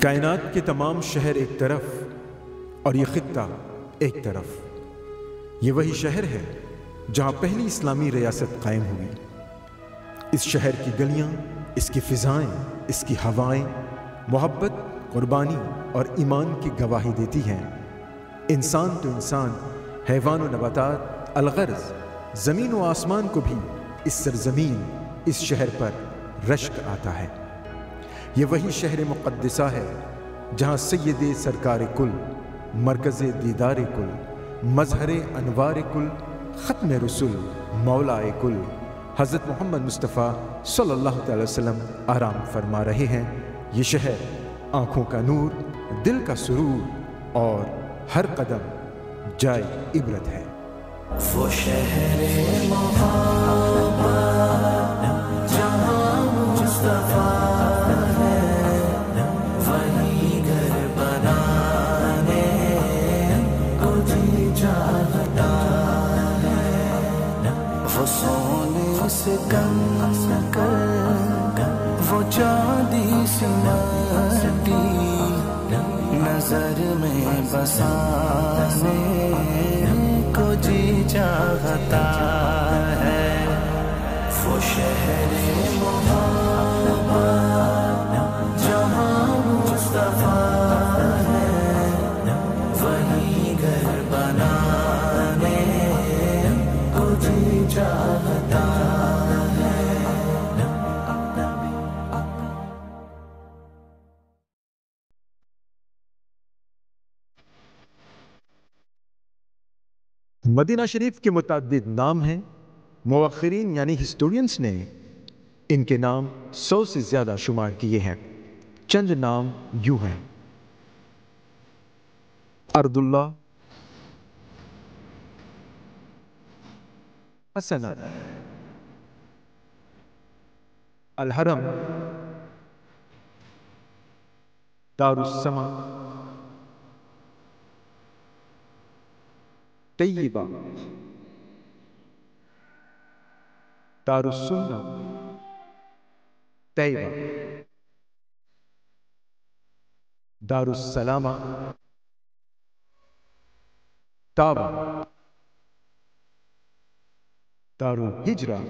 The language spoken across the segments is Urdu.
کائنات کے تمام شہر ایک طرف اور یہ خطہ ایک طرف، یہ وہی شہر ہے جہاں پہلی اسلامی ریاست قائم ہوئی۔ اس شہر کی گلیاں، اس کی فضائیں، اس کی ہوائیں محبت، قربانی اور ایمان کی گواہی دیتی ہیں۔ انسان تو انسان، حیوان و نباتات، الغرض زمین و آسمان کو بھی اس سرزمین، اس شہر پر رشک آتا ہے۔ یہ وہی شہر مقدسہ ہے جہاں سید سرکار کل، مرکز دیدار کل، مظہر انوار کل، ختم رسول، مولا کل حضرت محمد مصطفیٰ صلی اللہ تعالی وسلم آرام فرما رہے ہیں۔ یہ شہر آنکھوں کا نور، دل کا سرور اور ہر قدم جائے عبرت ہے۔ وہ شہر محبت جہاں مصطفیٰ ہے، وہی گھر بنانے کو جی چاہتا ہے۔ وہ سونے سے کم کر، وہ چاندی سی مٹی نظر میں بسانے کو جی چاہتا ہے۔ وہ شہر محبت جہاں مصطفیٰ ہے، وہی گھر بنانے کو جی چاہتا ہے۔ مدینہ شریف کے متعدد نام ہیں۔ مؤخرین یعنی ہسٹورینز نے ان کے نام 100 سے زیادہ شمار کیے ہیں۔ چند نام یوں ہیں: ارض اللہ، حسنہ، الحرم، دار السما، طیبہ، دار السنہ، طیبہ، دار السلامہ، طابہ، دار الہجرہ،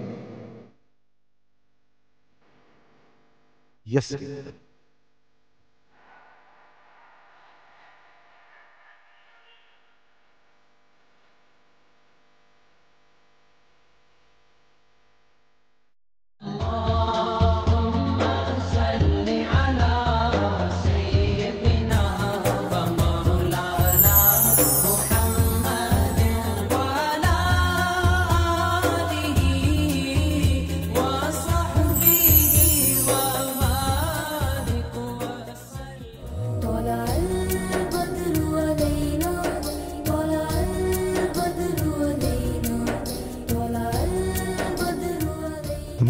یثرب۔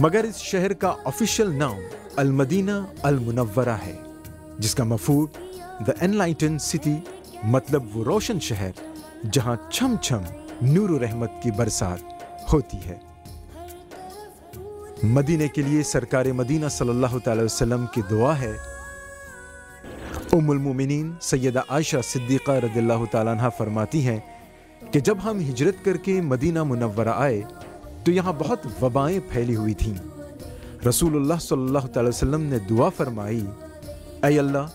مگر اس شہر کا آفیشیل نام المدینہ المنورہ ہے، جس کا مفہوم The Enlightened City، مطلب وہ روشن شہر جہاں چھم چھم نور و رحمت کی برسات ہوتی ہے۔ مدینے کے لیے سرکار مدینہ صلی اللہ تعالی وسلم کی دعا ہے۔ ام المومنین سیدہ عائشہ صدیقہ رضی اللہ تعالیٰ عنہ فرماتی ہیں کہ جب ہم ہجرت کر کے مدینہ منورہ آئے تو یہاں بہت وبائیں پھیلی ہوئی تھیں۔ رسول اللہ صلی اللہ تعالی وسلم نے دعا فرمائی، اے اللہ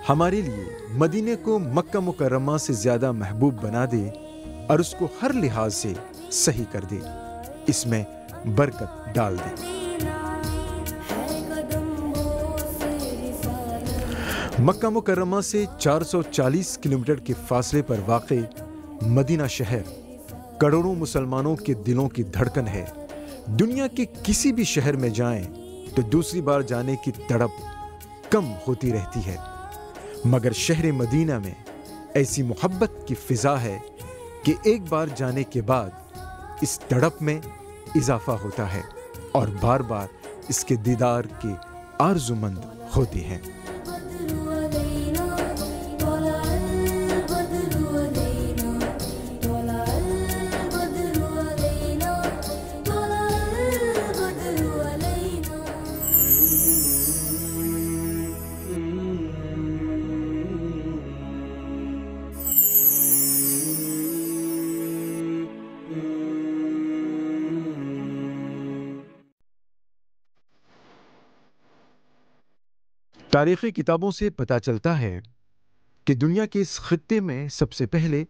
ہمارے لیے مدینے کو مکہ مکرمہ سے زیادہ محبوب بنا دے اور اس کو ہر لحاظ سے صحیح کر دے، اس میں برکت ڈال دے۔ مکہ مکرمہ سے 440 کلومیٹر کے فاصلے پر واقع مدینہ شہر کروڑوں مسلمانوں کے دلوں کی دھڑکن ہے۔ دنیا کے کسی بھی شہر میں جائیں تو دوسری بار جانے کی تڑپ کم ہوتی رہتی ہے، مگر شہر مدینہ میں ایسی محبت کی فضا ہے کہ ایک بار جانے کے بعد اس تڑپ میں اضافہ ہوتا ہے اور بار بار اس کے دیدار کے آرزومند ہوتے ہیں۔ تاریخی کتابوں سے پتہ چلتا ہے کہ دنیا کے اس خطے میں سب سے پہلے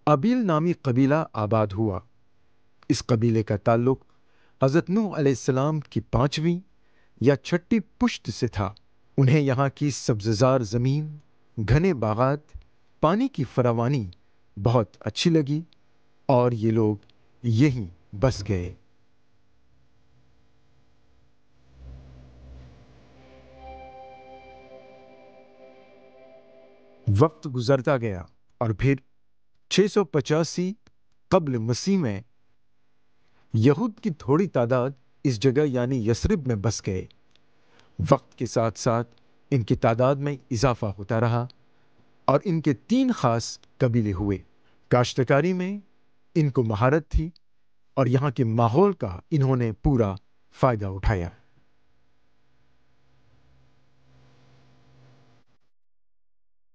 ابیل نامی قبیلہ آباد ہوا۔ اس قبیلے کا تعلق حضرت نوح علیہ السلام کی 5ویں یا 6ٹھی پشت سے تھا۔ انہیں یہاں کی سبززار زمین، گھنے باغات، پانی کی فراوانی بہت اچھی لگی اور یہ لوگ یہیں بس گئے۔ وقت گزرتا گیا اور پھر 685 قبل مسیح میں یہود کی تھوڑی تعداد اس جگہ یعنی یثرب میں بس گئے۔ وقت کے ساتھ ساتھ ان کی تعداد میں اضافہ ہوتا رہا اور ان کے 3 خاص قبیلے ہوئے۔ کاشتکاری میں ان کو مہارت تھی اور یہاں کے ماحول کا انہوں نے پورا فائدہ اٹھایا۔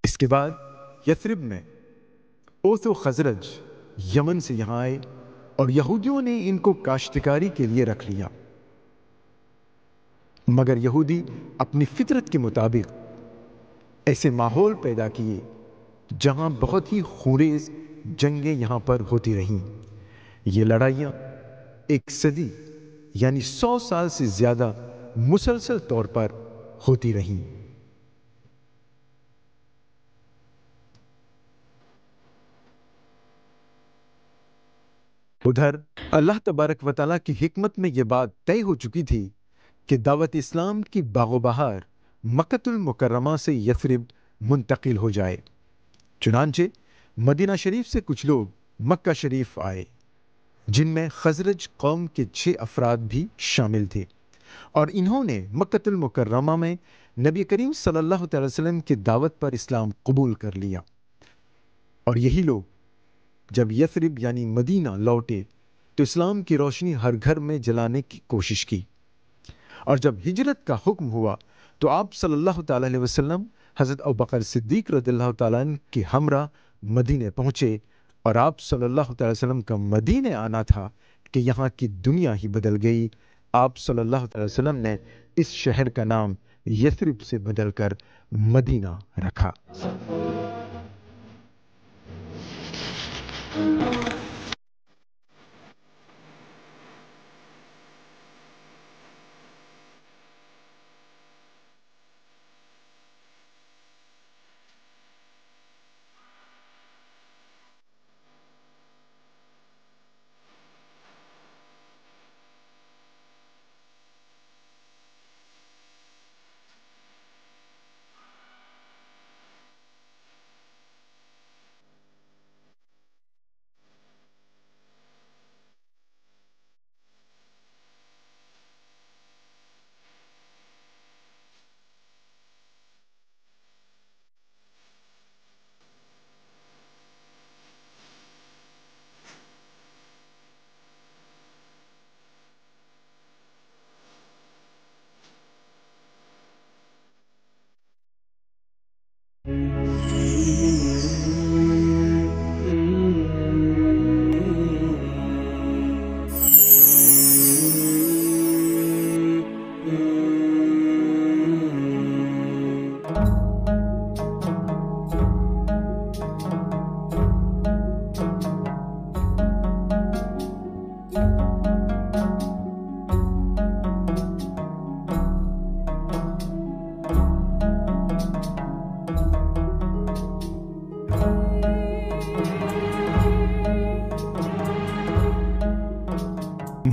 اس کے بعد یثرب میں اوس و خزرج یمن سے یہاں آئے اور یہودیوں نے ان کو کاشتکاری کے لیے رکھ لیا، مگر یہودی اپنی فطرت کے مطابق ایسے ماحول پیدا کیے جہاں بہت ہی خونریز جنگیں یہاں پر ہوتی رہیں۔ یہ لڑائیاں 1 صدی یعنی 100 سال سے زیادہ مسلسل طور پر ہوتی رہیں۔ ادھر اللہ تبارک و تعالیٰ کی حکمت میں یہ بات طے ہو چکی تھی کہ دعوت اسلام کی باغ و بہار مکۃ المکرمہ سے یثرب منتقل ہو جائے۔ چنانچہ مدینہ شریف سے کچھ لوگ مکہ شریف آئے، جن میں خزرج قوم کے 6 افراد بھی شامل تھے، اور انہوں نے مکۃ المکرمہ میں نبی کریم صلی اللہ تعالی وسلم کی دعوت پر اسلام قبول کر لیا۔ اور یہی لوگ جب یثرب یعنی مدینہ لوٹے تو اسلام کی روشنی ہر گھر میں جلانے کی کوشش کی، اور جب ہجرت کا حکم ہوا تو آپ صلی اللہ تعالی علیہ وسلم حضرت ابوبکر صدیق رضی اللہ تعالیٰ عنہ کے ہمراہ مدینے پہنچے، اور آپ صلی اللہ تعالی وسلم کا مدینے آنا تھا کہ یہاں کی دنیا ہی بدل گئی۔ آپ صلی اللہ تعالی وسلم نے اس شہر کا نام یثرب سے بدل کر مدینہ رکھا۔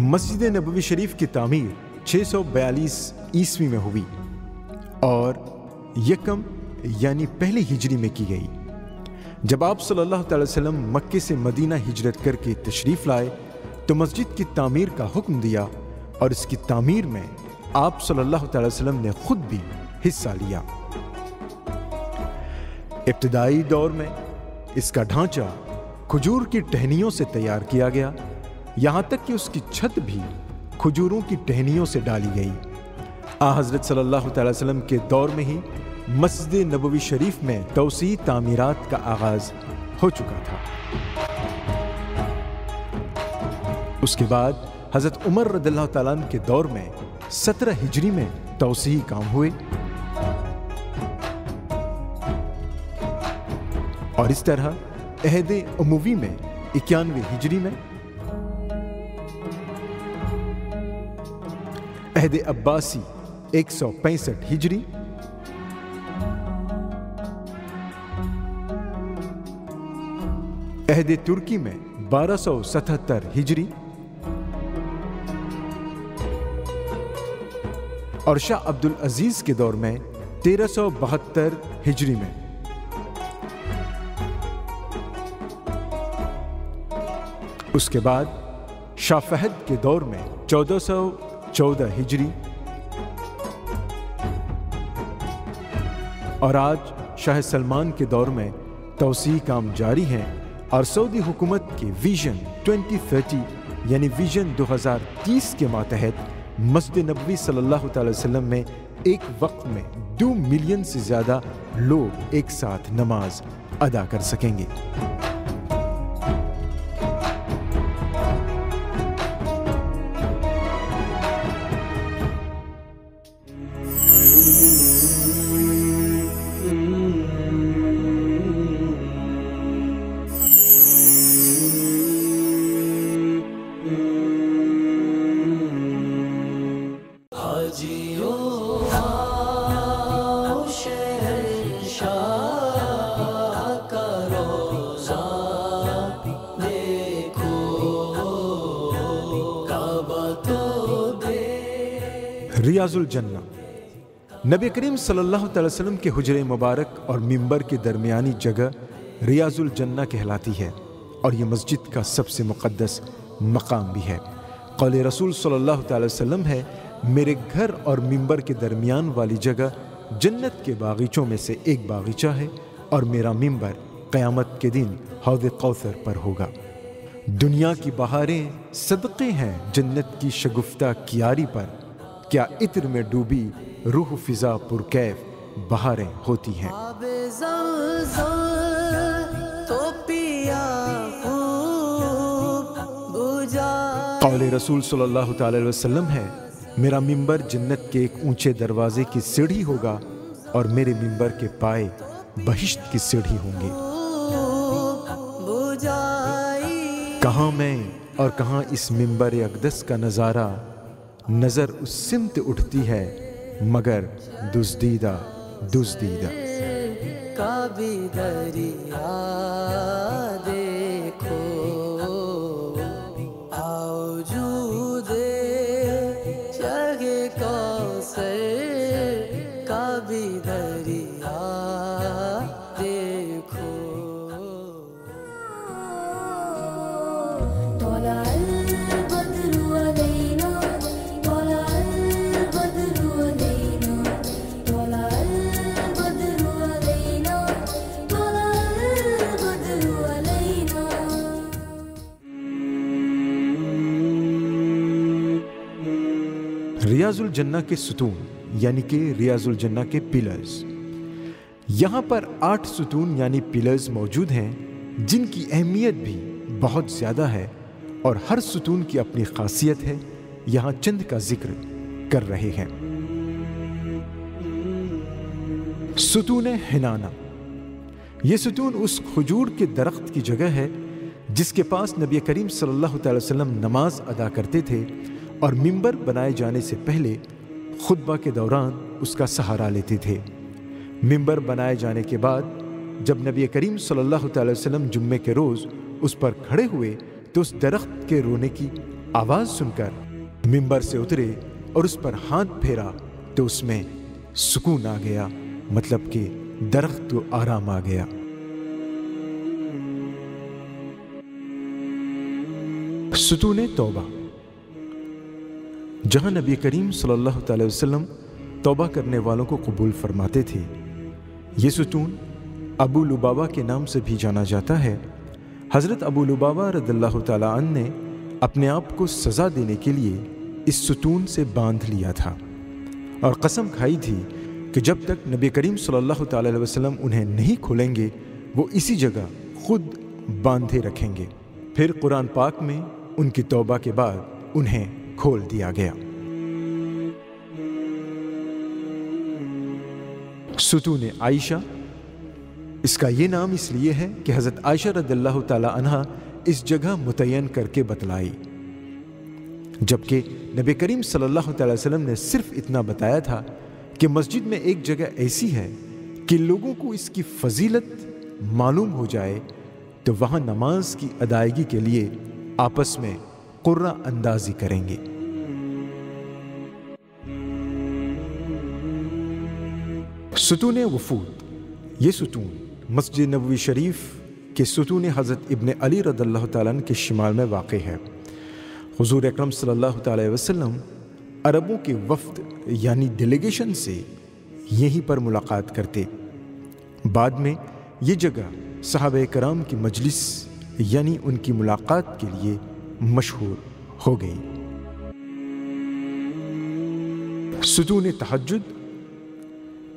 مسجد نبوی شریف کی تعمیر 642 عیسوی میں ہوئی اور یکم یعنی پہلی ہجری میں کی گئی۔ جب آپ صلی اللہ تعالی وسلم مکے سے مدینہ ہجرت کر کے تشریف لائے تو مسجد کی تعمیر کا حکم دیا، اور اس کی تعمیر میں آپ صلی اللہ تعالی وسلم نے خود بھی حصہ لیا۔ ابتدائی دور میں اس کا ڈھانچہ کھجور کی ٹہنیوں سے تیار کیا گیا، یہاں تک کہ اس کی چھت بھی کھجوروں کی ٹہنیوں سے ڈالی گئی۔ حضرت صلی اللہ تعالی وسلم کے دور میں ہی مسجد نبوی شریف میں توسیع تعمیرات کا آغاز ہو چکا تھا۔ اس کے بعد حضرت عمر رضی اللہ تعالیٰ عنہ کے دور میں 17 ہجری میں توسیعی کام ہوئے۔ اور اس طرح عہد اموی میں 91 ہجری میں، عہد عباسی 165 ہجری، عہد ترکی میں 1277 ہجری اور شاہ عبد العزیز کے دور میں 1372 ہجری میں۔ اس کے بعد شاہ فہد کے دور میں 1414 ہجری اور آج شاہ سلمان کے دور میں توسیع کام جاری ہیں اور سعودی حکومت کے ویژن 2030 یعنی ویژن 2030 کے ماتحت مسجد نبوی صلی اللہ تعالی وسلم میں ایک وقت میں 2 ملین سے زیادہ لوگ ایک ساتھ نماز ادا کر سکیں گے۔ ریاض الجنہ نبی کریم صلی اللہ تعالی وسلم کے حجرے مبارک اور منبر کے درمیانی جگہ ریاض الجنہ کہلاتی ہے اور یہ مسجد کا سب سے مقدس مقام بھی ہے۔ قول رسول صلی اللہ تعالی وسلم ہے، میرے گھر اور منبر کے درمیان والی جگہ جنت کے باغیچوں میں سے ایک باغیچہ ہے اور میرا منبر قیامت کے دن حوض کوثر پر ہوگا۔ دنیا کی بہاریں صدقے ہیں جنت کی شگفتہ کیاری پر، کیا عطر میں ڈوبی روح فضا پرکیف بہاریں ہوتی ہیں۔ قول رسول صلی اللہ تعالی وسلم ہے، میرا منبر جنت کے ایک اونچے دروازے کی سیڑھی ہوگا اور میرے منبر کے پائے بہشت کی سیڑھی ہوں گے۔ کہاں میں اور کہاں اس منبر اقدس کا نظارہ، نظر اس سمت اٹھتی ہے مگر دزدیدہ دزدیدہ۔ کبھی دریا دیکھو آؤ جودے جگہ کوثر، کبھی دریا دیکھو۔ ریاض الجنہ کے ستون یعنی کہ ریاض الجنہ کے پلرز، یہاں پر 8 ستون یعنی پلرز موجود ہیں جن کی اہمیت بھی بہت زیادہ ہے اور ہر ستون کی اپنی خاصیت ہے، یہاں چند کا ذکر کر رہے ہیں۔ ستون حنانہ، یہ ستون اس کھجور کے درخت کی جگہ ہے جس کے پاس نبی کریم صلی اللہ تعالی وسلم نماز ادا کرتے تھے اور منبر بنائے جانے سے پہلے خطبہ کے دوران اس کا سہارا لیتے تھے۔ منبر بنائے جانے کے بعد جب نبی کریم صلی اللہ تعالی وسلم جمعے کے روز اس پر کھڑے ہوئے تو اس درخت کے رونے کی آواز سن کر منبر سے اترے اور اس پر ہاتھ پھیرا تو اس میں سکون آ گیا، مطلب کہ درخت کو آرام آ گیا۔ ستون توبہ، جہاں نبی کریم صلی اللہ تعالی وسلم توبہ کرنے والوں کو قبول فرماتے تھے۔ یہ ستون ابو لبابہ کے نام سے بھی جانا جاتا ہے۔ حضرت ابو لبابہ رضی اللہ تعالی عنہ نے اپنے آپ کو سزا دینے کے لیے اس ستون سے باندھ لیا تھا اور قسم کھائی تھی کہ جب تک نبی کریم صلی اللہ تعالی وسلم انہیں نہیں کھولیں گے وہ اسی جگہ خود باندھے رکھیں گے۔ پھر قرآن پاک میں ان کی توبہ کے بعد انہیں کھول دیا گیا۔ ستون عائشہ، اس کا یہ نام اس لیے ہے کہ حضرت عائشہ رضی اللہ تعالی عنہا اس جگہ متعین کر کے بتلائی، جبکہ نبی کریم صلی اللہ تعالی وسلم نے صرف اتنا بتایا تھا کہ مسجد میں ایک جگہ ایسی ہے کہ لوگوں کو اس کی فضیلت معلوم ہو جائے تو وہاں نماز کی ادائیگی کے لیے آپس میں قرہ اندازی کریں گے۔ ستون وفود، یہ ستون مسجد نبوی شریف کے ستون حضرت ابن علی رضی اللہ تعالیٰ عنہ کے شمال میں واقع ہے۔ حضور اکرم صلی اللہ تعالی وسلم عربوں کے وفد یعنی ڈیلیگیشن سے یہیں پر ملاقات کرتے۔ بعد میں یہ جگہ صحابہ کرام کی مجلس یعنی ان کی ملاقات کے لیے مشہور ہو گئی۔ ستون تہجد،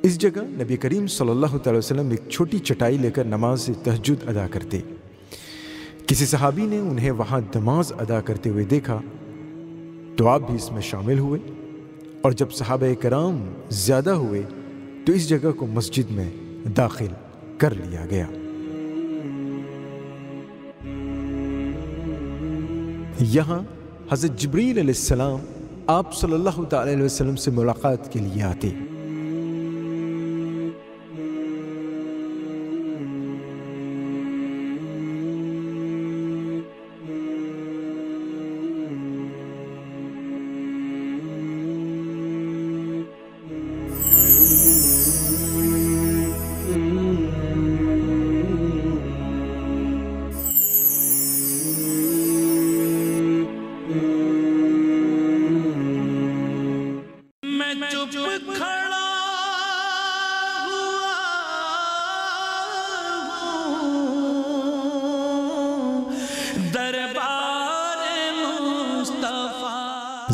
اس جگہ نبی کریم صلی اللہ تعالی وسلم ایک چھوٹی چٹائی لے کر نماز تہجد ادا کرتے۔ کسی صحابی نے انہیں وہاں نماز ادا کرتے ہوئے دیکھا تو آپ بھی اس میں شامل ہوئے، اور جب صحابہ کرام زیادہ ہوئے تو اس جگہ کو مسجد میں داخل کر لیا گیا۔ یہاں حضرت جبریل علیہ السلام آپ صلی اللہ تعالی علیہ وسلم سے ملاقات کے لیے آتے۔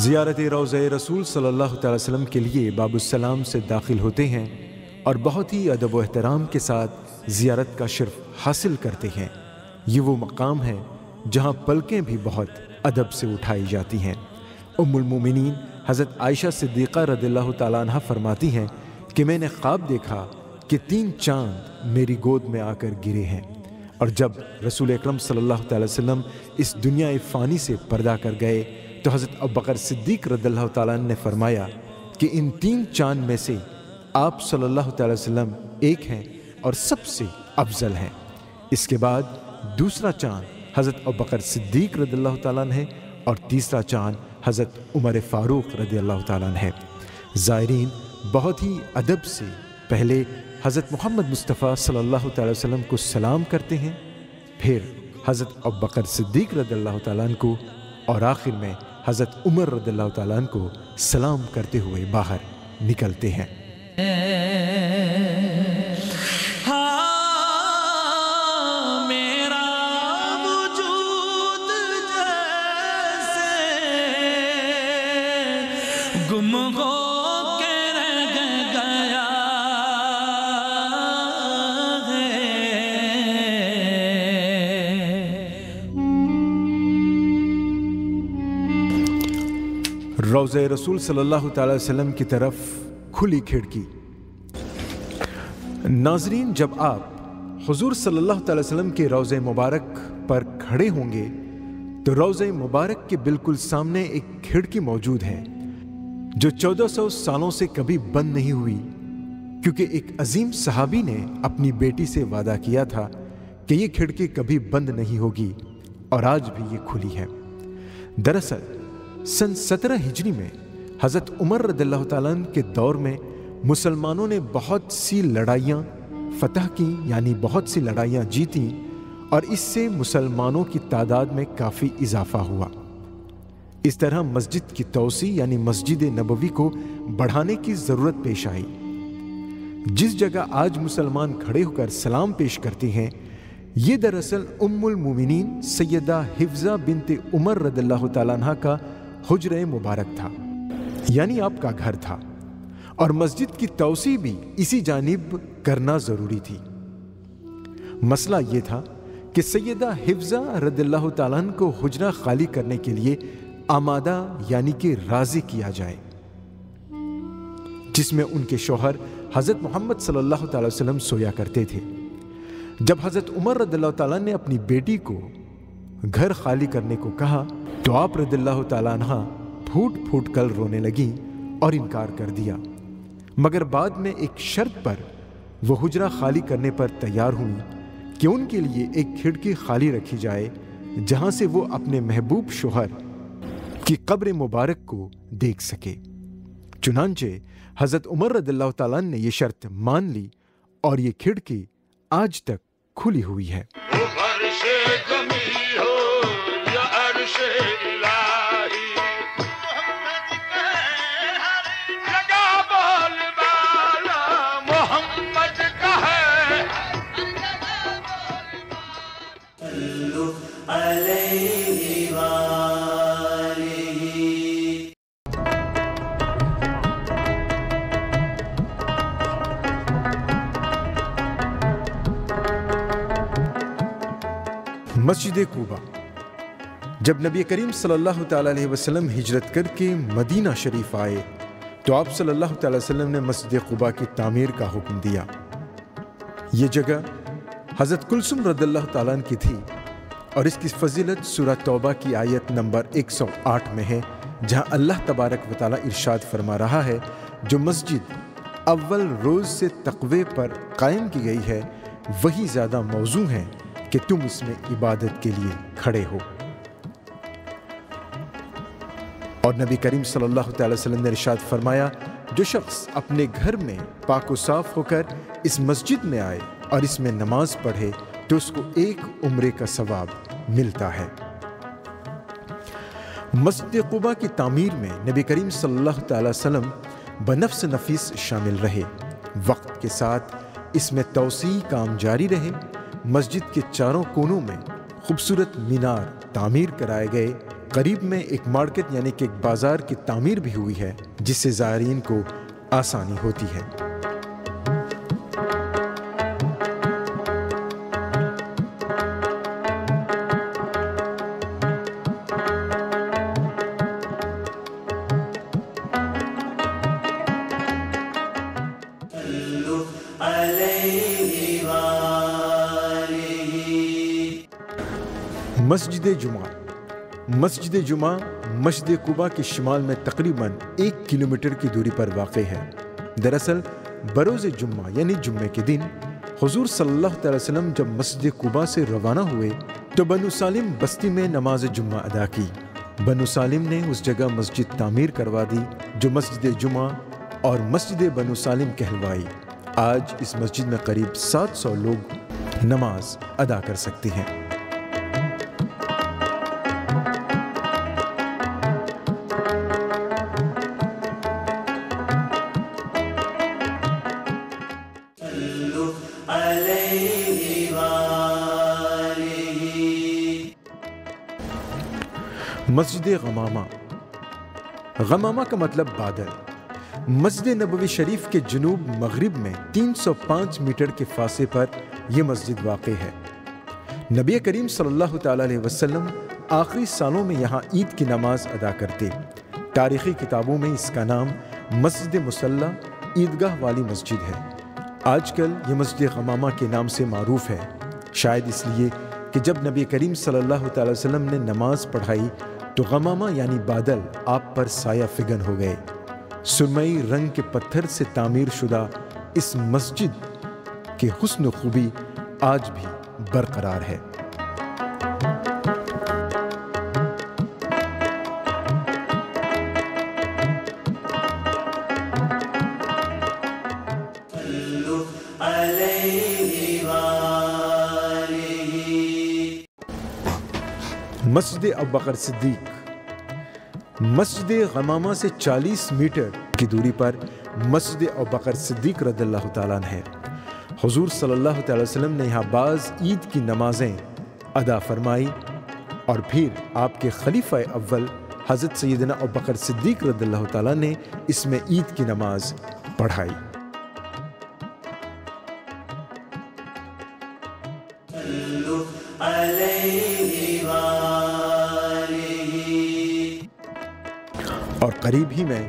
زیارت روضہ رسول صلی اللہ تعالی وسلم کے لیے باب السلام سے داخل ہوتے ہیں اور بہت ہی ادب و احترام کے ساتھ زیارت کا شرف حاصل کرتے ہیں۔ یہ وہ مقام ہے جہاں پلکیں بھی بہت ادب سے اٹھائی جاتی ہیں۔ ام المومنین حضرت عائشہ صدیقہ رضی اللہ تعالیٰ عنہ فرماتی ہیں کہ میں نے خواب دیکھا کہ 3 چاند میری گود میں آ کر گرے ہیں، اور جب رسول اکرم صلی اللہ تعالی وسلم اس دنیا فانی سے پردہ کر گئے تو حضرت ابوبکر صدیق رضی اللہ تعالیٰ عنہ نے فرمایا کہ ان 3 چاند میں سے آپ صلی اللہ تعالی وسلم ایک ہیں اور سب سے افضل ہیں۔ اس کے بعد دوسرا چاند حضرت ابوبکر صدیق رضی اللہ تعالیٰ عنہ اور تیسرا چاند حضرت عمر فاروق رضی اللہ تعالیٰ عنہ۔ زائرین بہت ہی ادب سے پہلے حضرت محمد مصطفیٰ صلی اللہ تعالی وسلم کو سلام کرتے ہیں، پھر حضرت ابوبکر صدیق رضی اللہ تعالیٰ عنہ کو، اور آخر میں حضرت عمر رضی اللہ تعالیٰ عنہ کو سلام کرتے ہوئے باہر نکلتے ہیں۔ میرا وجود جیسے گم ہو کے رہ گیا روضہ رسول صلی اللہ تعالی وسلم کی طرف کھلی کھڑکی۔ ناظرین، جب آپ حضور صلی اللہ تعالی وسلم کے روضہ مبارک پر کھڑے ہوں گے تو روضہ مبارک کے بالکل سامنے ایک کھڑکی موجود ہے جو 1400 سالوں سے کبھی بند نہیں ہوئی، کیونکہ ایک عظیم صحابی نے اپنی بیٹی سے وعدہ کیا تھا کہ یہ کھڑکی کبھی بند نہیں ہوگی، اور آج بھی یہ کھلی ہے۔ دراصل سن 17 ہجری میں حضرت عمر رضی اللہ تعالیٰ عنہ کے دور میں مسلمانوں نے بہت سی لڑائیاں فتح کی، یعنی بہت سی لڑائیاں جیتیں، اور اس سے مسلمانوں کی تعداد میں کافی اضافہ ہوا۔ اس طرح مسجد کی توسیع یعنی مسجد نبوی کو بڑھانے کی ضرورت پیش آئی۔ جس جگہ آج مسلمان کھڑے ہو کر سلام پیش کرتے ہیں، یہ دراصل ام المومنین سیدہ حفصہ بنت عمر رضی اللہ تعالیٰ عنہ کا حجرہ مبارک تھا، یعنی آپ کا گھر تھا، اور مسجد کی توسیع بھی اسی جانب کرنا ضروری تھی۔ مسئلہ یہ تھا کہ سیدہ حفصہ رضی اللہ تعالیٰ عنہ کو حجرہ خالی کرنے کے لیے آمادہ یعنی کہ راضی کیا جائے، جس میں ان کے شوہر حضرت محمد صلی اللہ تعالی وسلم سویا کرتے تھے۔ جب حضرت عمر رضی اللہ تعالیٰ نے اپنی بیٹی کو گھر خالی کرنے کو کہا تو آپ رضی اللہ تعالیٰ عنہ پھوٹ پھوٹ کر رونے لگیں اور انکار کر دیا، مگر بعد میں ایک شرط پر وہ حجرہ خالی کرنے پر تیار ہوئی کہ ان کے لیے ایک کھڑکی خالی رکھی جائے جہاں سے وہ اپنے محبوب شوہر کی قبر مبارک کو دیکھ سکے۔ چنانچہ حضرت عمر رضی اللہ تعالیٰ نے یہ شرط مان لی اور یہ کھڑکی آج تک کھلی ہوئی ہے۔ مسجد قباء۔ جب نبی کریم صلی اللہ تعالیٰ علیہ وسلم ہجرت کر کے مدینہ شریف آئے تو آپ صلی اللہ تعالیٰ وسلم نے مسجد قباء کی تعمیر کا حکم دیا۔ یہ جگہ حضرت کلثوم رضی اللہ تعالیٰ عنہ کی تھی اور اس کی فضیلت سورہ توبہ کی آیت نمبر 108 میں ہے، جہاں اللہ تبارک و تعالیٰ ارشاد فرما رہا ہے، جو مسجد اول روز سے تقوی پر قائم کی گئی ہے وہی زیادہ موزوں ہے کہ تم اس میں عبادت کے لیے کھڑے ہو۔ اور نبی کریم صلی اللہ تعالی وسلم نے ارشاد فرمایا، جو شخص اپنے گھر میں پاک و صاف ہو کر اس مسجد میں آئے اور اس میں نماز پڑھے تو اس کو ایک عمرے کا ثواب ملتا ہے۔ مسجد قباء کی تعمیر میں نبی کریم صلی اللہ تعالی وسلم بنفس نفیس شامل رہے۔ وقت کے ساتھ اس میں توسیع کام جاری رہے۔ مسجد کے چاروں کونوں میں خوبصورت مینار تعمیر کرائے گئے۔ قریب میں ایک مارکیٹ یعنی کہ ایک بازار کی تعمیر بھی ہوئی ہے جس سے زائرین کو آسانی ہوتی ہے۔ مسجد جمعہ۔ مسجد جمعہ مسجد قباء کے شمال میں تقریباً 1 کلومیٹر کی دوری پر واقع ہے۔ دراصل بروز جمعہ یعنی جمعے کے دن حضور صلی اللہ تعالی وسلم جب مسجد قباء سے روانہ ہوئے تو بنو سالم بستی میں نماز جمعہ ادا کی۔ بنو سالم نے اس جگہ مسجد تعمیر کروا دی جو مسجد جمعہ اور مسجد بنو سالم کہلوائی۔ آج اس مسجد میں قریب 700 لوگ نماز ادا کر سکتے ہیں۔ مسجد غمامہ۔ غمامہ کا مطلب بادل۔ مسجد نبوی شریف کے جنوب مغرب میں 305 میٹر کے فاصلے پر یہ مسجد واقع ہے۔ نبی کریم صلی اللہ تعالیٰ علیہ وسلم آخری سالوں میں یہاں عید کی نماز ادا کرتے۔ تاریخی کتابوں میں اس کا نام مسجد مصلی عیدگاہ والی مسجد ہے۔ آج کل یہ مسجد غمامہ کے نام سے معروف ہے، شاید اس لیے کہ جب نبی کریم صلی اللہ تعالی وسلم نے نماز پڑھائی تو غمامہ یعنی بادل آپ پر سایہ فگن ہو گئے۔ سرمئی رنگ کے پتھر سے تعمیر شدہ اس مسجد کی حسن و خوبی آج بھی برقرار ہے۔ مسجد ابوبکر صدیق۔ مسجد غمامہ سے 40 میٹر کی دوری پر مسجد ابوبکر صدیق رضی اللہ تعالیٰ عنہ ہے۔ حضور صلی اللہ تعالی وسلم نے یہاں بعض عید کی نمازیں ادا فرمائی اور پھر آپ کے خلیفہ اول حضرت سیدنا ابوبکر صدیق رضی اللہ تعالیٰ نے اس میں عید کی نماز پڑھائی۔ اور قریب ہی میں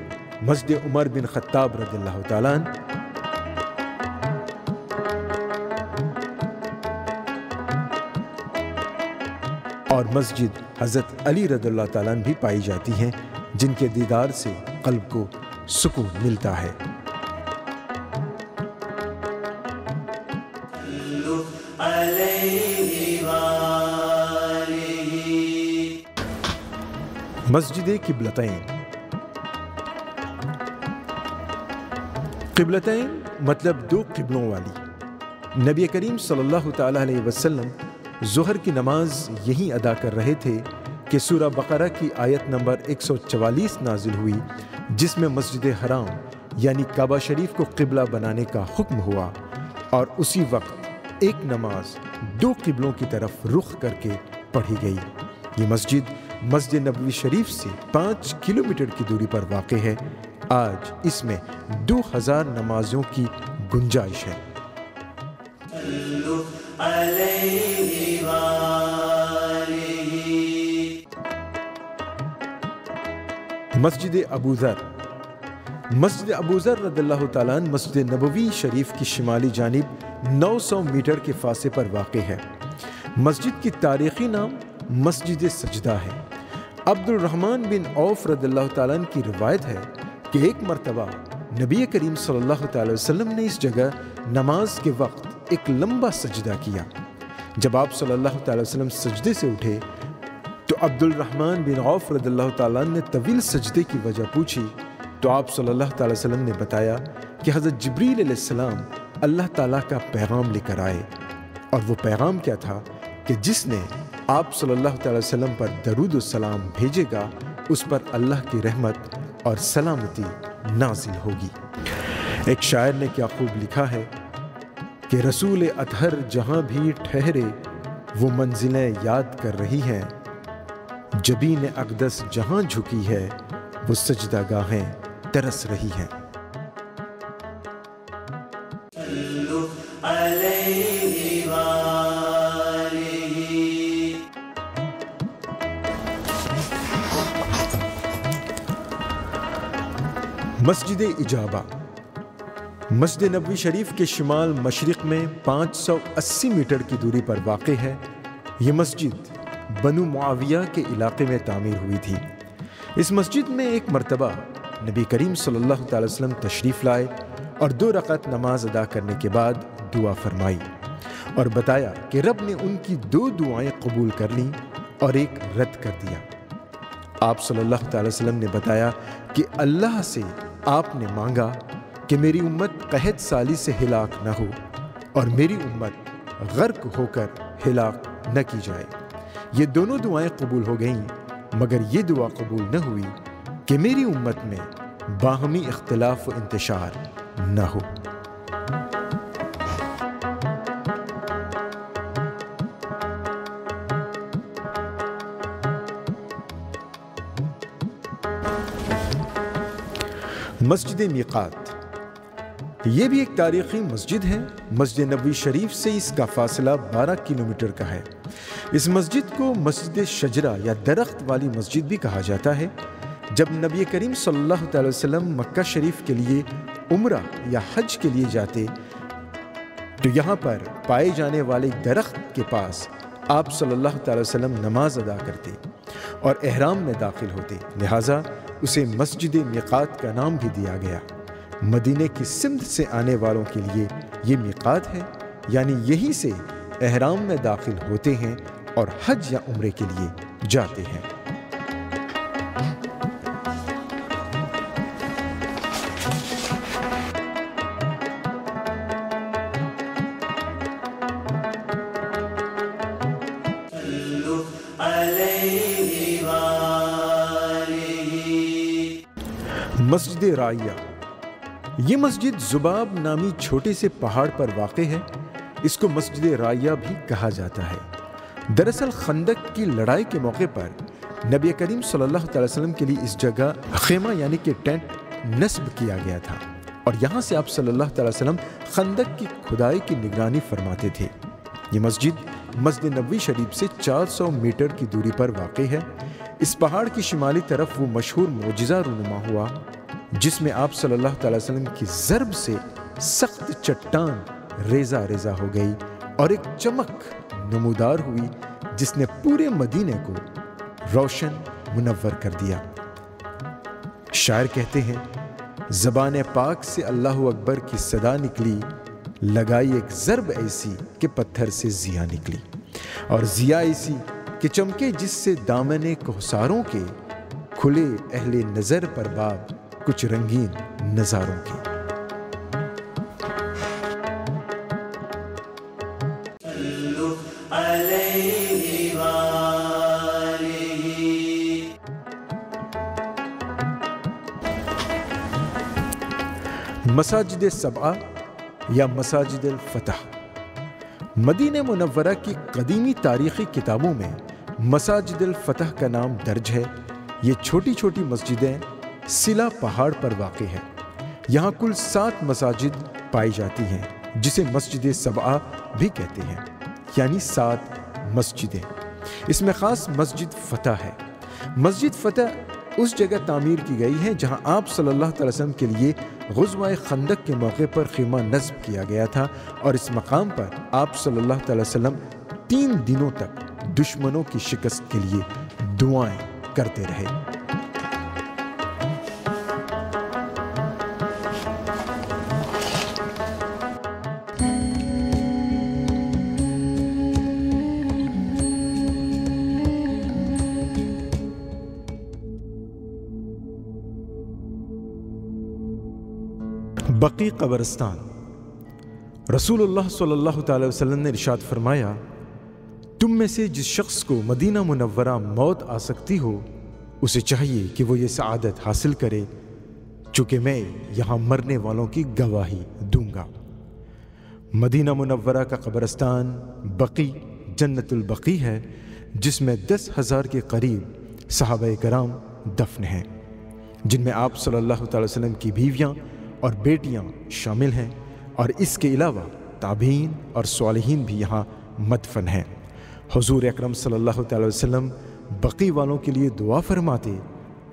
مسجد عمر بن خطاب رضی اللہ تعالیٰ عنہ۔ اور مسجد حضرت علی رضی اللہ تعالیٰ عنہ بھی پائی جاتی ہیں، جن کے دیدار سے قلب کو سکون ملتا ہے۔ مسجد قبلتین۔ قبلتین مطلب دو قبلوں والی۔ نبی کریم صلی اللہ تعالیٰ علیہ وسلم ظہر کی نماز یہیں ادا کر رہے تھے کہ سورہ بقرہ کی آیت نمبر 144 نازل ہوئی، جس میں مسجد حرام یعنی کعبہ شریف کو قبلہ بنانے کا حکم ہوا، اور اسی وقت ایک نماز دو قبلوں کی طرف رخ کر کے پڑھی گئی۔ یہ مسجد نبوی شریف سے 5 کلومیٹر کی دوری پر واقع ہے۔ آج اس میں 2000 نمازوں کی گنجائش ہے۔ مسجد ابو ذر۔ مسجد ابو ذر رضی اللہ تعالیٰ عنہ مسجد نبوی شریف کی شمالی جانب 900 میٹر کے فاصلے پر واقع ہے۔ مسجد کی تاریخی نام مسجد سجدہ ہے۔ عبد الرحمن بن عوف رضی اللہ تعالیٰ عنہ کی روایت ہے کہ ایک مرتبہ نبی کریم صلی اللہ تعالی وسلم نے اس جگہ نماز کے وقت ایک لمبا سجدہ کیا۔ جب آپ صلی اللہ تعالی وسلم سجدے سے اٹھے تو عبد الرحمن بن عوف رضی اللہ تعالیٰ عنہ نے طویل سجدے کی وجہ پوچھی، تو آپ صلی اللہ تعالی وسلم نے بتایا کہ حضرت جبریل علیہ السلام اللہ تعالیٰ کا پیغام لے کر آئے، اور وہ پیغام کیا تھا کہ جس نے آپ صلی اللہ تعالی وسلم پر درود و سلام بھیجے گا اس پر اللہ کی رحمت اور سلامتی نازل ہوگی۔ ایک شاعر نے کیا خوب لکھا ہے کہ رسول اطہر جہاں بھی ٹھہرے وہ منزلیں یاد کر رہی ہیں، جبین اقدس جہاں جھکی ہے وہ سجدہ گاہیں ترس رہی ہیں۔ مسجد اجابہ۔ مسجد نبوی شریف کے شمال مشرق میں 580 میٹر کی دوری پر واقع ہے۔ یہ مسجد بنو معاویہ کے علاقے میں تعمیر ہوئی تھی۔ اس مسجد میں ایک مرتبہ نبی کریم صلی اللہ تعالی وسلم تشریف لائے اور 2 رکعت نماز ادا کرنے کے بعد دعا فرمائی اور بتایا کہ رب نے ان کی 2 دعائیں قبول کر لیں اور ایک رد کر دیا۔ آپ صلی اللہ تعالی وسلم نے بتایا کہ اللہ سے آپ نے مانگا کہ میری امت قحط سالی سے ہلاک نہ ہو اور میری امت غرق ہو کر ہلاک نہ کی جائے۔ یہ دونوں دعائیں قبول ہو گئیں، مگر یہ دعا قبول نہ ہوئی کہ میری امت میں باہمی اختلاف و انتشار نہ ہو۔ مسجد میقات۔ یہ بھی ایک تاریخی مسجد ہے۔ مسجد نبوی شریف سے اس کا فاصلہ 12 کلومیٹر کا ہے۔ اس مسجد کو مسجد شجرہ یا درخت والی مسجد بھی کہا جاتا ہے۔ جب نبی کریم صلی اللہ تعالی وسلم مکہ شریف کے لیے عمرہ یا حج کے لیے جاتے تو یہاں پر پائے جانے والے درخت کے پاس آپ صلی اللہ تعالی وسلم نماز ادا کرتے اور احرام میں داخل ہوتے، لہٰذا اسے مسجد میقات کا نام بھی دیا گیا۔ مدینہ کی سمت سے آنے والوں کے لیے یہ میقات ہے، یعنی یہی سے احرام میں داخل ہوتے ہیں اور حج یا عمرے کے لیے جاتے ہیں۔ مسجد رائیہ۔ یہ مسجد ذباب نامی چھوٹے سے پہاڑ پر واقع ہے۔ اس کو مسجد رائیہ بھی کہا جاتا ہے۔ دراصل خندق کی لڑائی کے موقع پر نبی کریم صلی اللہ تعالی وسلم کے لیے اس جگہ خیمہ یعنی کہ ٹینٹ نصب کیا گیا تھا، اور یہاں سے آپ صلی اللہ تعالی وسلم خندق کی کھدائی کی نگرانی فرماتے تھے۔ یہ مسجد نبوی شریف سے 400 میٹر کی دوری پر واقع ہے۔ اس پہاڑ کی شمالی طرف وہ مشہور معجزہ رونما ہوا جس میں آپ صلی اللہ تعالی وسلم کی ضرب سے سخت چٹان ریزہ ریزہ ہو گئی اور ایک چمک نمودار ہوئی جس نے پورے مدینے کو روشن منور کر دیا۔ شاعر کہتے ہیں، زبان پاک سے اللہ اکبر کی صدا نکلی، لگائی ایک ضرب ایسی کہ پتھر سے ضیا نکلی، اور ضیا ایسی کہ چمکے جس سے دامن کوثروں کے، کھلے اہل نظر پر باب کچھ رنگین نظاروں کے۔ مساجد سبعہ یا مساجد الفتح۔ مدینہ منورہ کی قدیمی تاریخی کتابوں میں مساجد الفتح کا نام درج ہے۔ یہ چھوٹی چھوٹی مسجدیں سلا پہاڑ پر واقع ہیں۔ یہاں کل 7 مساجد پائی جاتی ہیں، جسے مسجد سبعہ بھی کہتے ہیں، یعنی 7 مسجدیں۔ اس میں خاص مسجد فتح ہے۔ مسجد فتح اس جگہ تعمیر کی گئی ہے جہاں آپ صلی اللہ علیہ وسلم کے لیے غزوہ خندق کے موقع پر خیمہ نصب کیا گیا تھا، اور اس مقام پر آپ صلی اللہ علیہ وسلم 3 دنوں تک دشمنوں کی شکست کے لیے دعائیں کرتے رہے۔ بقیع قبرستان۔ رسول اللہ صلی اللہ تعالی وسلم نے ارشاد فرمایا، تم میں سے جس شخص کو مدینہ منورہ موت آ سکتی ہو، اسے چاہیے کہ وہ یہ سعادت حاصل کرے، چونکہ میں یہاں مرنے والوں کی گواہی دوں گا۔ مدینہ منورہ کا قبرستان بقیع جنت البقیع ہے، جس میں 10,000 کے قریب صحابہ کرام دفن ہیں، جن میں آپ صلی اللہ تعالی وسلم کی بیویاں اور بیٹیاں شامل ہیں، اور اس کے علاوہ تابعین اور صالحین بھی یہاں مدفن ہیں۔ حضور اکرم صلی اللہ تعالی وسلم بقیع والوں کے لیے دعا فرماتے۔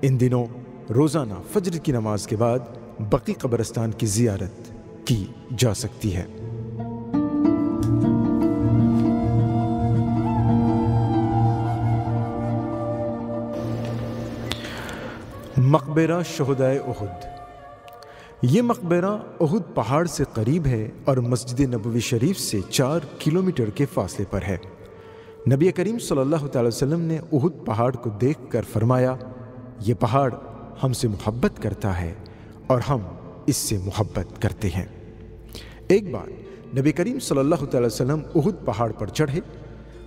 ان دنوں روزانہ فجر کی نماز کے بعد بقیع قبرستان کی زیارت کی جا سکتی ہے۔ مقبرہ شہدائے احد۔ یہ مقبرہ احد پہاڑ سے قریب ہے اور مسجد نبوی شریف سے 4 کلومیٹر کے فاصلے پر ہے۔ نبی کریم صلی اللہ تعالی وسلم نے احد پہاڑ کو دیکھ کر فرمایا، یہ پہاڑ ہم سے محبت کرتا ہے اور ہم اس سے محبت کرتے ہیں۔ ایک بار نبی کریم صلی اللہ تعالی وسلم احد پہاڑ پر چڑھے۔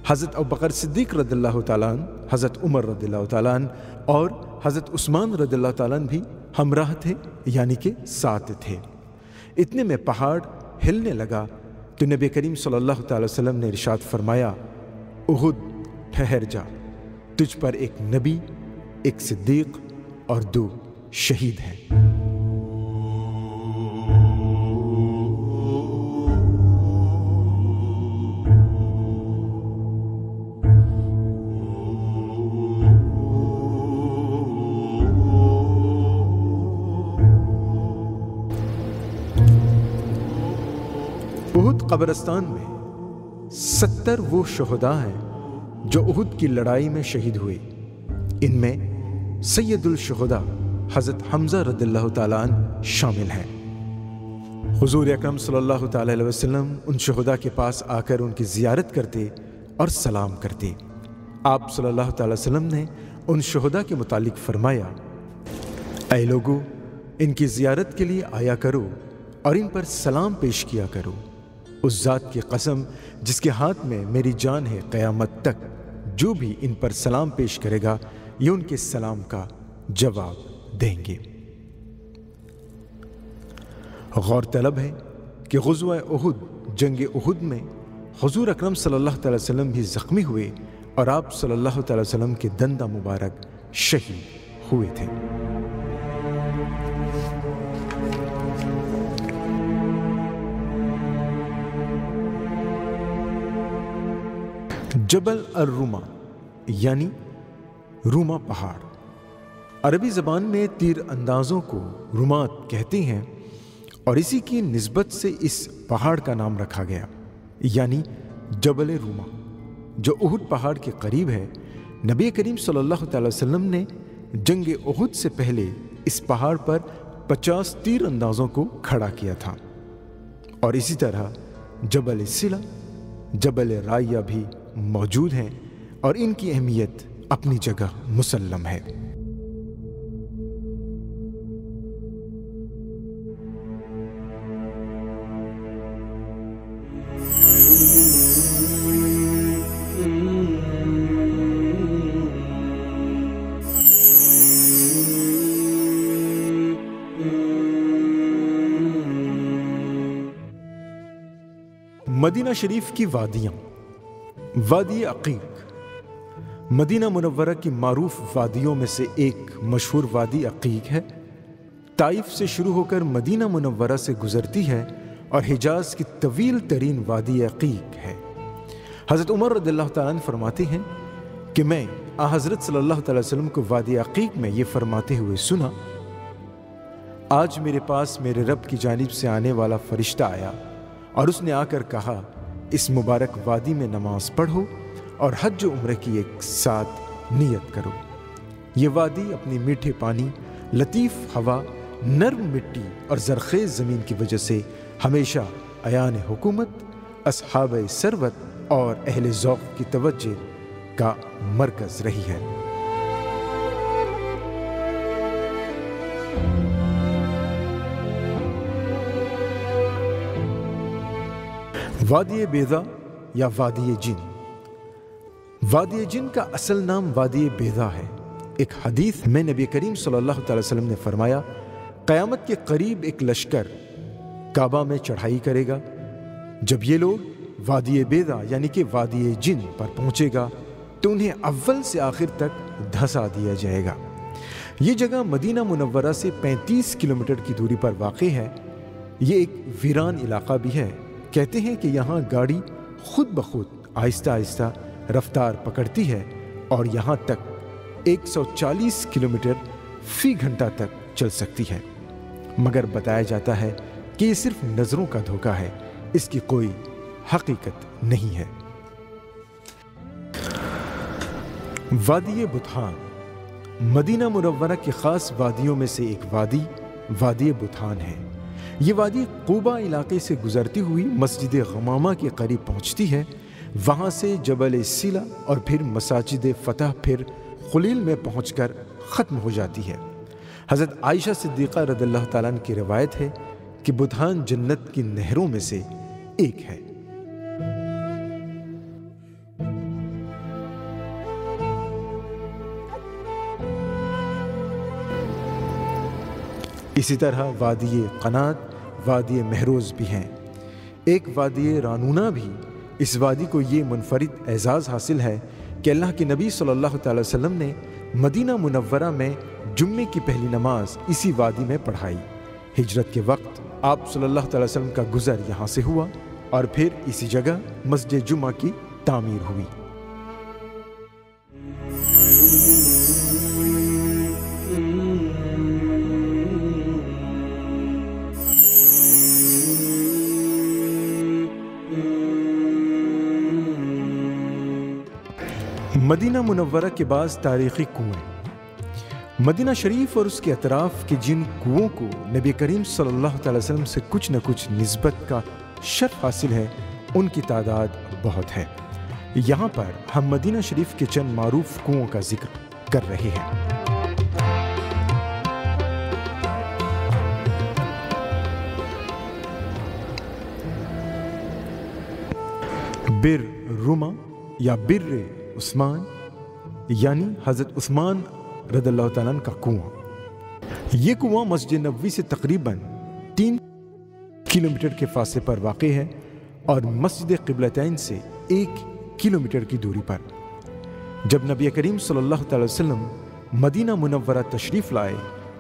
حضرت ابوبکر صدیق رضی اللہ تعالیٰ عنہ، حضرت عمر رضی اللہ تعالیٰ عنہ اور حضرت عثمان رضی اللہ تعالیٰ عنہ بھی ہمراہ تھے، یعنی کہ ساتھ تھے۔ اتنے میں پہاڑ ہلنے لگا تو نبی کریم صلی اللہ تعالی وسلم نے ارشاد فرمایا، احد ٹھہر جا، تجھ پر ایک نبی، ایک صدیق اور 2 شہید ہیں۔ احد قبرستان میں 70 وہ شہداء ہیں جو احد کی لڑائی میں شہید ہوئے۔ ان میں سید الشہداء حضرت حمزہ رضی اللہ تعالیٰ عنہ شامل ہیں۔ حضور اکرم صلی اللہ تعالیٰ علیہ وسلم ان شہداء کے پاس آ کر ان کی زیارت کرتے اور سلام کرتے۔ آپ صلی اللہ تعالیٰ وسلم نے ان شہداء کے متعلق فرمایا، اے لوگو، ان کی زیارت کے لیے آیا کرو اور ان پر سلام پیش کیا کرو۔ اس ذات کی قسم جس کے ہاتھ میں میری جان ہے، قیامت تک جو بھی ان پر سلام پیش کرے گا، یہ ان کے سلام کا جواب دیں گے۔ غور طلب ہے کہ غزوہ احد، جنگ احد میں حضور اکرم صلی اللہ تعالی وسلم بھی زخمی ہوئے اور آپ صلی اللہ تعالی وسلم کے دندہ مبارک شہید ہوئے تھے۔ جبل الروما یعنی روما پہاڑ۔ عربی زبان میں تیر اندازوں کو رومات کہتے ہیں اور اسی کی نسبت سے اس پہاڑ کا نام رکھا گیا، یعنی جبل روما۔ جو احد پہاڑ کے قریب ہے، نبی کریم صلی اللہ تعالی وسلم نے جنگ احد سے پہلے اس پہاڑ پر 50 تیر اندازوں کو کھڑا کیا تھا۔ اور اسی طرح جبل سلا، جبل رائیہ بھی موجود ہیں اور ان کی اہمیت اپنی جگہ مسلم ہے۔ مدینہ شریف کی وادیاں۔ وادی عقیق مدینہ منورہ کی معروف وادیوں میں سے ایک مشہور وادی عقیق ہے۔ طائف سے شروع ہو کر مدینہ منورہ سے گزرتی ہے اور حجاز کی طویل ترین وادی عقیق ہے۔ حضرت عمر رضی اللہ تعالیٰ عنہ فرماتے ہیں کہ میں حضرت صلی اللہ تعالی وسلم کو وادی عقیق میں یہ فرماتے ہوئے سنا، آج میرے پاس میرے رب کی جانب سے آنے والا فرشتہ آیا اور اس نے آ کر کہا، اس مبارک وادی میں نماز پڑھو اور حج و عمرہ کی ایک ساتھ نیت کرو۔ یہ وادی اپنی میٹھے پانی، لطیف ہوا، نرم مٹی اور زرخیز زمین کی وجہ سے ہمیشہ عیان حکومت، اصحاب ثروت اور اہل ذوق کی توجہ کا مرکز رہی ہے۔ وادی بیضا یا وادی جن۔ وادی جن کا اصل نام وادی بیضا ہے۔ ایک حدیث میں نبی کریم صلی اللہ تعالی وسلم نے فرمایا، قیامت کے قریب ایک لشکر کعبہ میں چڑھائی کرے گا۔ جب یہ لوگ وادی بیضا یعنی کہ وادی جن پر پہنچے گا تو انہیں اول سے آخر تک دھسا دیا جائے گا۔ یہ جگہ مدینہ منورہ سے 35 کلومیٹر کی دوری پر واقع ہے۔ یہ ایک ویران علاقہ بھی ہے۔ کہتے ہیں کہ یہاں گاڑی خود بخود آہستہ آہستہ رفتار پکڑتی ہے اور یہاں تک 140 کلومیٹر فی گھنٹہ تک چل سکتی ہے، مگر بتایا جاتا ہے کہ یہ صرف نظروں کا دھوکہ ہے، اس کی کوئی حقیقت نہیں ہے۔ وادی بطحان مدینہ منورہ کی خاص وادیوں میں سے ایک وادی وادی بطحان ہے۔ یہ وادی قوبہ علاقے سے گزرتی ہوئی مسجد غمامہ کے قریب پہنچتی ہے، وہاں سے جبل سلا اور پھر مساجد فتح، پھر خلیل میں پہنچ کر ختم ہو جاتی ہے۔ حضرت عائشہ صدیقہ رضی اللہ تعالیٰ عنہ کی روایت ہے کہ بطحان جنت کی نہروں میں سے ایک ہے۔ اسی طرح وادی قنات، وادی مہروز بھی ہیں۔ ایک وادی رانونا بھی۔ اس وادی کو یہ منفرد اعزاز حاصل ہے کہ اللہ کے نبی صلی اللہ تعالی وسلم نے مدینہ منورہ میں جمعے کی پہلی نماز اسی وادی میں پڑھائی۔ ہجرت کے وقت آپ صلی اللہ تعالی وسلم کا گزر یہاں سے ہوا اور پھر اسی جگہ مسجد جمعہ کی تعمیر ہوئی۔ مدینہ منورہ کے بعض تاریخی کنویں۔ مدینہ شریف اور اس کے اطراف کے جن کنووں کو نبی کریم صلی اللہ تعالی وسلم سے کچھ نہ کچھ نسبت کا شرف حاصل ہے، ان کی تعداد بہت ہے۔ یہاں پر ہم مدینہ شریف کے چند معروف کنووں کا ذکر کر رہے ہیں۔ بر روما یا بر عثمان یعنی حضرت عثمان رضی اللہ تعالیٰ عنہ کا کنواں۔ یہ کنواں مسجد نبوی سے تقریباً 3 کلومیٹر کے فاصلے پر واقع ہے اور مسجد قبلتین سے 1 کلومیٹر کی دوری پر۔ جب نبی کریم صلی اللہ تعالی وسلم مدینہ منورہ تشریف لائے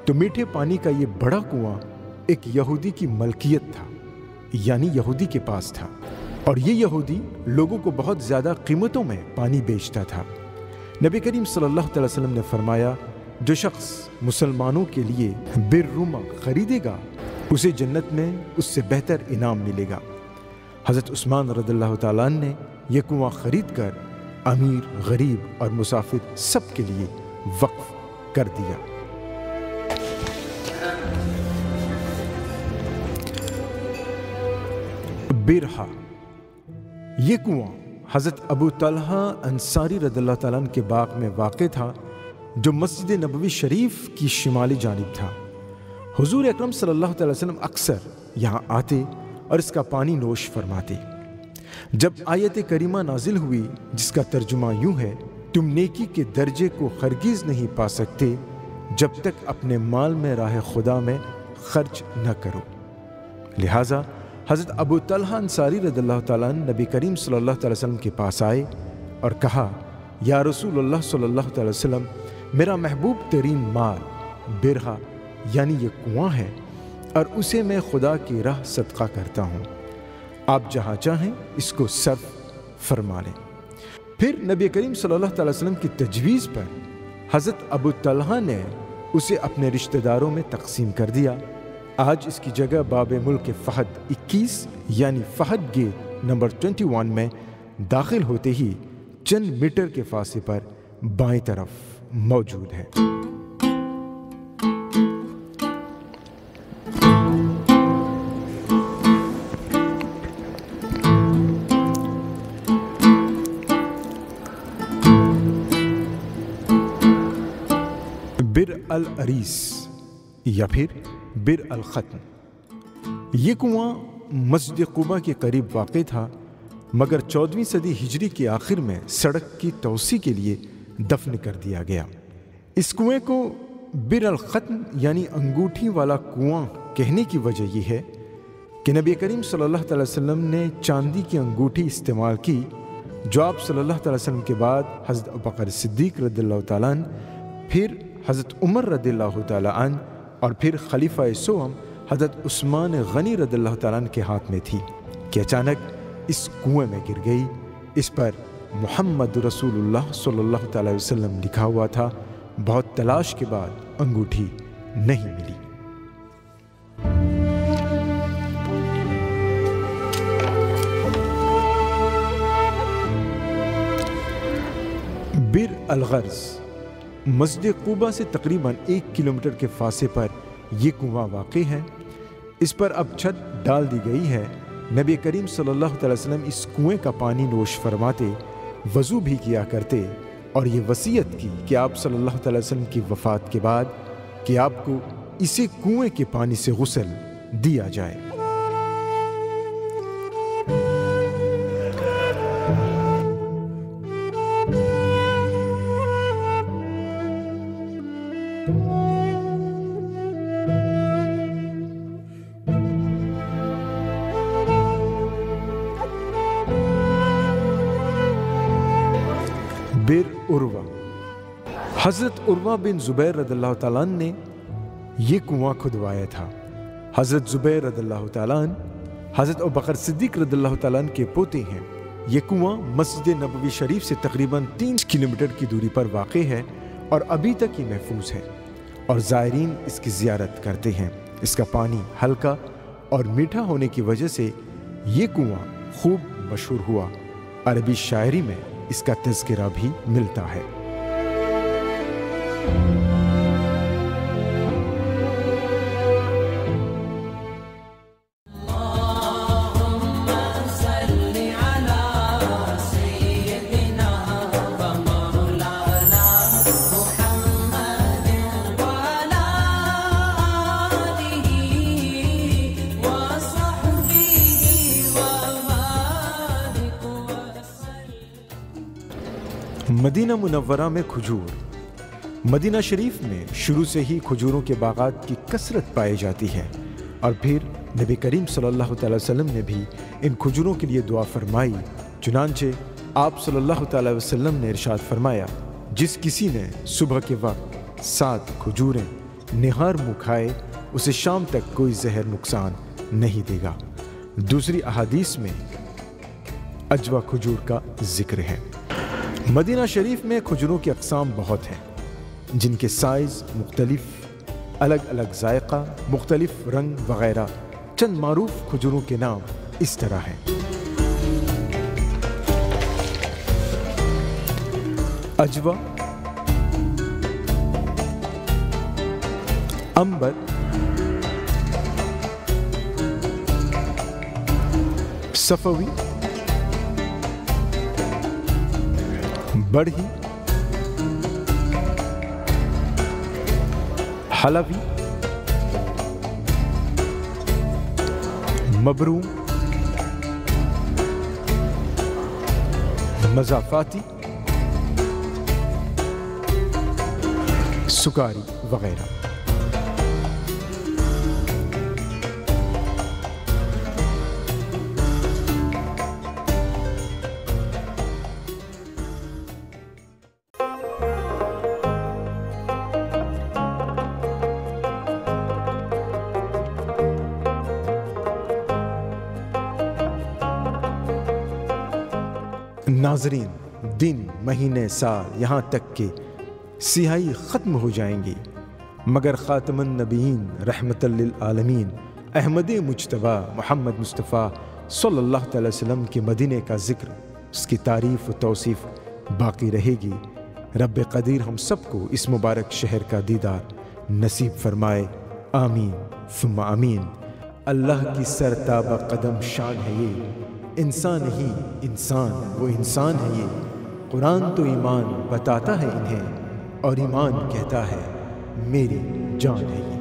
تو میٹھے پانی کا یہ بڑا کنواں ایک یہودی کی ملکیت تھا، یعنی یہودی کے پاس تھا، اور یہ یہودی لوگوں کو بہت زیادہ قیمتوں میں پانی بیچتا تھا۔ نبی کریم صلی اللہ تعالی وسلم نے فرمایا، جو شخص مسلمانوں کے لیے بر روما خریدے گا اسے جنت میں اس سے بہتر انعام ملے گا۔ حضرت عثمان رضی اللہ تعالیٰ عنہ نے یہ کنواں خرید کر امیر غریب اور مسافر سب کے لیے وقف کر دیا۔ برہا، یہ کنواں حضرت ابو طلحہ انصاری رضی اللہ تعالیٰ عنہ کے باغ میں واقع تھا جو مسجد نبوی شریف کی شمالی جانب تھا۔ حضور اکرم صلی اللہ علیہ وسلم اکثر یہاں آتے اور اس کا پانی نوش فرماتے۔ جب آیت کریمہ نازل ہوئی جس کا ترجمہ یوں ہے، تم نیکی کے درجے کو ہرگز نہیں پا سکتے جب تک اپنے مال میں راہ خدا میں خرچ نہ کرو، لہٰذا حضرت ابو طلحہ انصاری رضی اللہ تعالیٰ عنہ نبی کریم صلی اللہ علیہ وسلم کے پاس آئے اور کہا، یا رسول اللہ صلی اللہ علیہ وسلم، میرا محبوب ترین مال برہا یعنی یہ کنواں ہے اور اسے میں خدا کی راہ صدقہ کرتا ہوں، آپ جہاں چاہیں اس کو صرف فرما لیں۔ پھر نبی کریم صلی اللہ علیہ وسلم کی تجویز پر حضرت ابو طلحہ نے اسے اپنے رشتہ داروں میں تقسیم کر دیا۔ آج اس کی جگہ باب ملک فہد 21 یعنی فہد گیٹ نمبر 21 میں داخل ہوتے ہی چند میٹر کے فاصلے پر بائیں طرف موجود ہے۔ بر العریس یا پھر بر الختم، یہ کنواں مسجد قباء کے قریب واقع تھا، مگر 14ویں صدی ہجری کے آخر میں سڑک کی توسیع کے لیے دفن کر دیا گیا۔ اس کنویں کو بر الختم یعنی انگوٹھی والا کنواں کہنے کی وجہ یہ ہے کہ نبی کریم صلی اللہ علیہ وسلم نے چاندی کی انگوٹھی استعمال کی جو آپ صلی اللہ علیہ وسلم کے بعد حضرت ابوبکر صدیق رضی اللہ تعالیٰ عنہ، پھر حضرت عمر رضی اللہ تعالیٰ عنہ اور پھر خلیفہ سوم حضرت عثمان غنی رضی اللہ تعالیٰ عنہ کے ہاتھ میں تھی کہ اچانک اس کنویں میں گر گئی۔ اس پر محمد رسول اللہ صلی اللہ تعالیٰ وسلم لکھا ہوا تھا۔ بہت تلاش کے بعد انگوٹھی نہیں ملی۔ بر الغرز، مسجد قباء سے تقریباً 1 کلومیٹر کے فاصلے پر یہ کنواں واقع ہے۔ اس پر اب چھت ڈال دی گئی ہے۔ نبی کریم صلی اللہ علیہ وسلم اس کنویں کا پانی نوش فرماتے، وضو بھی کیا کرتے اور یہ وصیت کی کہ آپ صلی اللہ علیہ وسلم کی وفات کے بعد کہ آپ کو اسی کنویں کے پانی سے غسل دیا جائے۔ بر عروہ، حضرت عروہ بن زبیر رضی اللہ تعالیٰ عنہ نے یہ کنواں کھدوایا تھا۔ حضرت زبیر رضی اللہ تعالیٰ عنہ حضرت ابوبکر صدیق رضی اللہ تعالیٰ عنہ کے پوتے ہیں۔ یہ کنواں مسجد نبوی شریف سے تقریباً 3 کلومیٹر کی دوری پر واقع ہے اور ابھی تک یہ محفوظ ہے اور زائرین اس کی زیارت کرتے ہیں۔ اس کا پانی ہلکا اور میٹھا ہونے کی وجہ سے یہ کنواں خوب مشہور ہوا۔ عربی شاعری میں اس کا تذکرہ بھی ملتا ہے۔ مدینہ منورہ میں کھجور، مدینہ شریف میں شروع سے ہی کھجوروں کے باغات کی کثرت پائی جاتی ہے اور پھر نبی کریم صلی اللہ تعالی وسلم نے بھی ان کھجوروں کے لیے دعا فرمائی۔ چنانچہ آپ صلی اللہ تعالی وسلم نے ارشاد فرمایا، جس کسی نے صبح کے وقت 7 کھجوریں نہار منہ کھائے اسے شام تک کوئی زہر نقصان نہیں دے گا۔ دوسری احادیث میں اجوا کھجور کا ذکر ہے۔ مدینہ شریف میں کھجوروں کی اقسام بہت ہیں جن کے سائز مختلف، الگ الگ ذائقہ، مختلف رنگ وغیرہ۔ چند معروف کھجوروں کے نام اس طرح ہیں۔ اجوا، عنبر، صفوی، بڑھی، حلوی، مبروم، مضافاتی، سکاری وغیرہ۔ ناظرین، دن، مہینے، سال، یہاں تک کہ سیاہی ختم ہو جائیں گی، مگر خاتم النبیین رحمت للعالمین احمد مجتبی محمد مصطفیٰ صلی اللہ تعالی وسلم کے مدینے کا ذکر، اس کی تعریف و توصیف باقی رہے گی۔ رب قدیر ہم سب کو اس مبارک شہر کا دیدار نصیب فرمائے، آمین ثم آمین۔ اللہ کی سرتابہ قدم شان ہے یہ، انسان ہی انسان، وہ انسان ہے یہ۔ قرآن تو ایمان بتاتا ہے انہیں، اور ایمان کہتا ہے میری جان ہے یہ۔